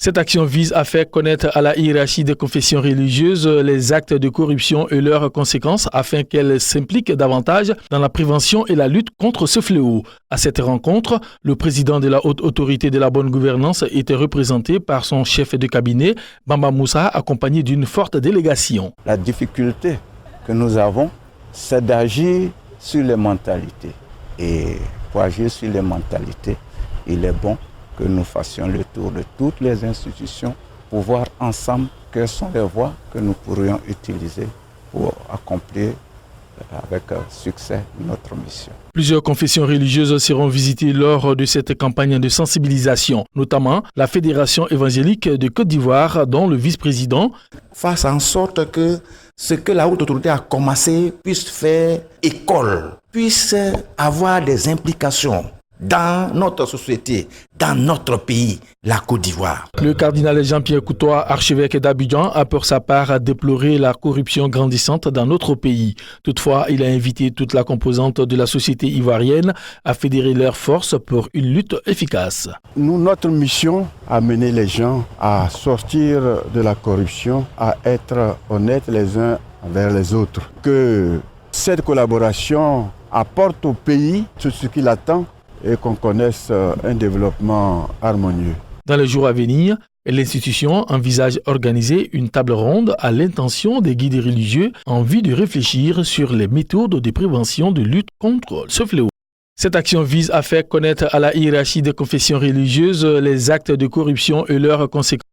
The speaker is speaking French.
Cette action vise à faire connaître à la hiérarchie des confessions religieuses les actes de corruption et leurs conséquences afin qu'elle s'implique davantage dans la prévention et la lutte contre ce fléau. À cette rencontre, le président de la Haute Autorité de la Bonne Gouvernance était représenté par son chef de cabinet, Bamba Moussa, accompagné d'une forte délégation. La difficulté que nous avons, c'est d'agir sur les mentalités. Et pour agir sur les mentalités, il est bon que nous fassions le tour de toutes les institutions pour voir ensemble quelles sont les voies que nous pourrions utiliser pour accomplir avec succès notre mission. Plusieurs confessions religieuses seront visitées lors de cette campagne de sensibilisation, notamment la Fédération évangélique de Côte d'Ivoire, dont le vice-président fasse en sorte que ce que la haute autorité a commencé puisse faire école, puisse avoir des implications dans notre société, dans notre pays, la Côte d'Ivoire. Le cardinal Jean-Pierre Coutois, archevêque d'Abidjan, a pour sa part déploré la corruption grandissante dans notre pays. Toutefois, il a invité toute la composante de la société ivoirienne à fédérer leurs forces pour une lutte efficace. Nous, notre mission, amener les gens à sortir de la corruption, à être honnêtes les uns envers les autres. Que cette collaboration apporte au pays tout ce qu'il attend et qu'on connaisse un développement harmonieux. Dans les jours à venir, l'institution envisage organiser une table ronde à l'intention des guides religieux en vue de réfléchir sur les méthodes de prévention de lutte contre ce fléau. Cette action vise à faire connaître à la hiérarchie des confessions religieuses les actes de corruption et leurs conséquences.